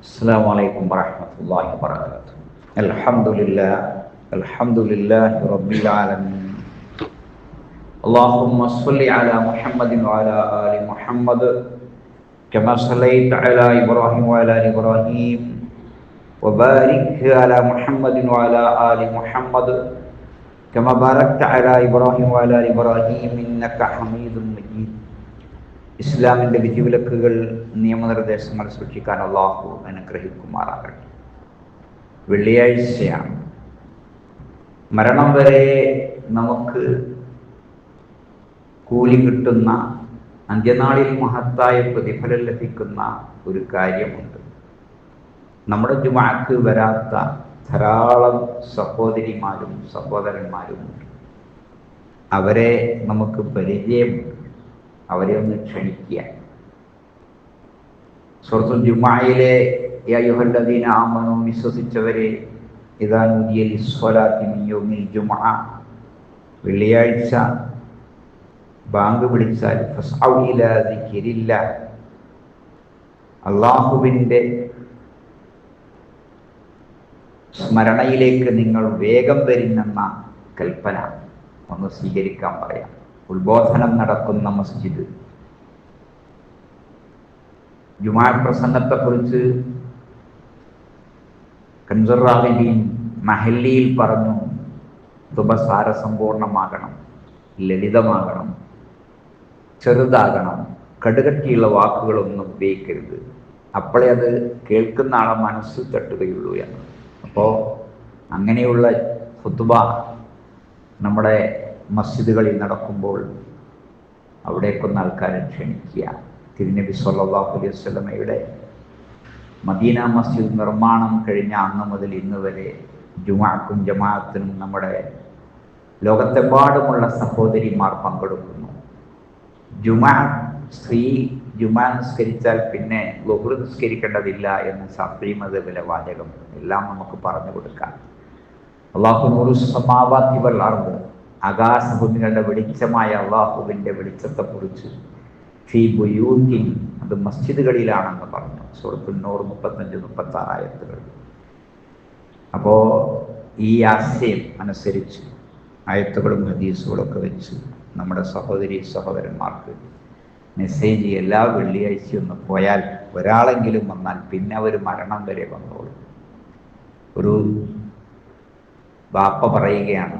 السلام عليكم ورحمة الله وبركاته. الحمد لله رب العالمين. اللهم صل على محمد وعلى آل محمد كما صليت على إبراهيم وعلى آل إبراهيم وبارك على محمد وعلى آل محمد كما باركت على إبراهيم وعلى آل إبراهيم إنك حميد مجيد. ഇസ്ലാമിൻ്റെ വിധിവിലക്കുകൾ നിയമനിർദ്ദേശങ്ങൾ സൂക്ഷിക്കാൻ അള്ളാഹു അനുഗ്രഹിക്കുമാറാകട്ടെ. വെള്ളിയാഴ്ചയാണ്. മരണം വരെ നമുക്ക് കൂലി കിട്ടുന്ന, അന്ത്യനാളിൽ മഹത്തായ പ്രതിഫലം ലഭിക്കുന്ന ഒരു കാര്യമുണ്ട്. നമ്മുടെ ജുമാക്ക് വരാത്ത ധാരാളം സഹോദരിമാരും സഹോദരന്മാരുമുണ്ട്. അവരെ നമുക്ക് പരിചയമുണ്ട്. അവരെ ഒന്ന് ക്ഷണിക്കുക. സൂറത്തുൽ ജുമുഅയിലെ യാ അയ്യുഹല്ലദീന ആമനൂ, വിശ്വസിച്ചവരെ, ഇദാ നൂദിയ ലിസ്സലാത്തി മിൻ യൗമിൽ ജുമുഅ, വെള്ളിയാഴ്ച ബാങ്ക് വിളിച്ചാൽ ഫസ്ഔ ഇലാ ദിക്രില്ലാഹ്, അല്ലാഹുവിൻ്റെ സ്മരണയിലേക്ക് നിങ്ങൾ വേഗം വരുന്നെന്ന കൽപ്പന ഒന്ന് സ്വീകരിക്കാൻ പറയാം. ഉത്ബോധനം നടക്കുന്ന മസ്ജിദ്. ജുമാ പ്രസംഗത്തെക്കുറിച്ച് കൻസറാവിൻ്റെയും മഹല്ലിയിൽ പറഞ്ഞു, സാരസമ്പൂർണമാകണം, ലളിതമാകണം, ചെറുതാകണം, കടുകട്ടിയുള്ള വാക്കുകളൊന്നും ഉപയോഗിക്കരുത്, അപ്പോഴേ അത് കേൾക്കുന്ന ആളെ മനസ്സ് തട്ടുകയുള്ളൂ എന്ന്. അപ്പോൾ അങ്ങനെയുള്ള ഖുത്ബ നമ്മുടെ മസ്ജിദുകളിൽ നടക്കുമ്പോൾ അവിടേക്കൊന്ന് ആൾക്കാരെ ക്ഷണിക്കുക. തിരുനബി സല്ലല്ലാഹു അലൈഹി വസല്ലമയുടെ മദീന മസ്ജിദ് നിർമ്മാണം കഴിഞ്ഞ അന്ന് മുതൽ ഇന്ന് വരെ ജുമാഅക്കും ജമാഅത്തിനും നമ്മുടെ ലോകത്തെമ്പാടുമുള്ള സഹോദരിമാർ പങ്കെടുക്കുന്നു. സ്ത്രീ ജുമാ നിസ്കരിച്ചാൽ പിന്നെ ളുഹ്ർ നിസ്കരിക്കേണ്ടതില്ല എന്ന് ശാഫിഈ മദ്ഹബിലെ വാചകം എല്ലാം നമുക്ക് പറഞ്ഞു കൊടുക്കാം. അല്ലാഹു നൂറുസ് സമാവാതി വൽ അർദ്, ആകാശഭൂമികളുടെ വെളിച്ചമായ അള്ളാഹുവിൻ്റെ വെളിച്ചത്തെക്കുറിച്ച് ഫീ ബുയൂത്തിൻ, അത് മസ്ജിദുകളിലാണെന്ന് പറഞ്ഞു. സൂറത്തുൻ നൂർ 35-36 ആയത്തുകൾ. അപ്പോൾ ഈ ആശയം അനുസരിച്ച് ആയത്തുകളും ഹദീസുകളൊക്കെ വെച്ച് നമ്മുടെ സഹോദരി സഹോദരന്മാർക്ക് മെസ്സേജ് എല്ലാ വെള്ളിയാഴ്ചയും ഒന്ന് പോയാൽ, ഒരാളെങ്കിലും വന്നാൽ പിന്നെ അവർ മരണം വരെ വന്നോളൂ. ഒരു ബാപ്പ പറയുകയാണ്,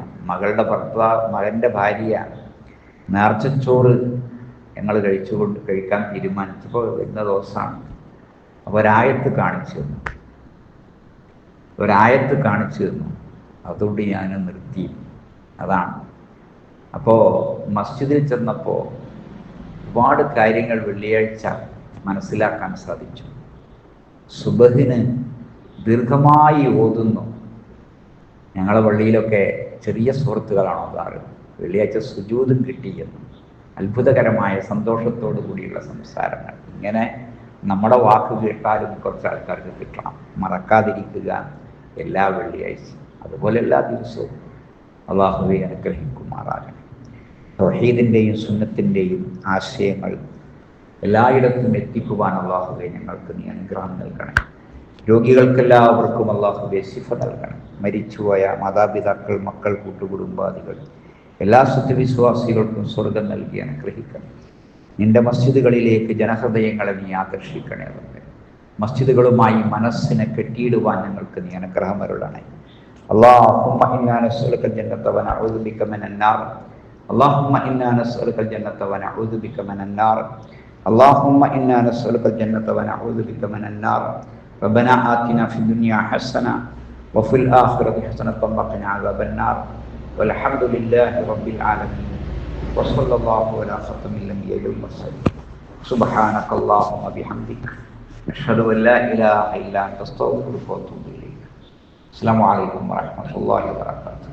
മകൻ്റെ ഭാര്യ നേർച്ചച്ചോറ് ഞങ്ങൾ കഴിക്കാൻ തീരുമാനിച്ചപ്പോൾ ഇന്ന ദിവസമാണ്. അപ്പോൾ ഒരായത്ത് കാണിച്ചു തന്നു. അതുകൊണ്ട് ഞാൻ നിർത്തി. അതാണ്. അപ്പോൾ മസ്ജിദിൽ ചെന്നപ്പോൾ ഒരുപാട് കാര്യങ്ങൾ വെള്ളിയാഴ്ച മനസ്സിലാക്കാൻ സാധിച്ചു. സുബഹിന് ദീർഘമായി ഓതുന്നു. ഞങ്ങളെ പള്ളിയിലൊക്കെ ചെറിയ സുഹൃത്തുക്കളാണ് ഓതാറ്. വെള്ളിയാഴ്ച സുജൂദും കിട്ടിയെന്ന്, അത്ഭുതകരമായ സന്തോഷത്തോടു കൂടിയുള്ള സംസാരങ്ങൾ. ഇങ്ങനെ നമ്മുടെ വാക്ക് കേട്ടാലും കുറച്ച് ആൾക്കാർക്ക് കിട്ടണം. മറക്കാതിരിക്കുക എല്ലാ വെള്ളിയാഴ്ചയും, അതുപോലെ എല്ലാ ദിവസവും. അല്ലാഹുവേ അനുഗ്രഹിക്കുമാറാകണം. തൗഹീദിൻ്റെയും സുന്നത്തിൻ്റെയും ആശയങ്ങൾ എല്ലായിടത്തും എത്തിക്കുവാൻ അല്ലാഹുവേ ഞങ്ങൾക്ക് നീ അനുഗ്രഹം നൽകണം. രോഗികൾക്കെല്ലാവർക്കും അല്ലാഹുവേ ശിഫ നൽകണം. മരിച്ചുപോയ മാതാപിതാക്കൾ, മക്കൾ, കൂട്ടുകുടുംബാദികൾ, എല്ലാ സത്യവിശ്വാസികൾക്കും സ്വർഗം നൽകി അനുഗ്രഹിക്കണം. നിന്റെ മസ്ജിദുകളിലേക്ക് ജനഹൃദയങ്ങളെ നീ ആകർഷിക്കണേ. മസ്ജിദുകളുമായി മനസ്സിനെ കെട്ടിയിടുവാൻ ഞങ്ങൾക്ക് നീ അനുഗ്രഹം അരുളണേ. اللهم إنا نسألك الجنة ونعوذ بك من النار. اللهم إنا نسألك الجنة ونعوذ بك من النار. اللهم إنا نسألك الجنة ونعوذ بك من النار. ربنا آتنا في الدنيا حسنة وفي الآخرة حسنة وقنا عذاب النار. والحمد لله رب العالمين. وصلى الله على خاتم الأنبياء والمرسلين. سبحانك اللهم وبحمدك أشهد أن لا إله إلا أنت أستغفرك وأتوب إليك. السلام عليكم ورحمة الله وبركاته.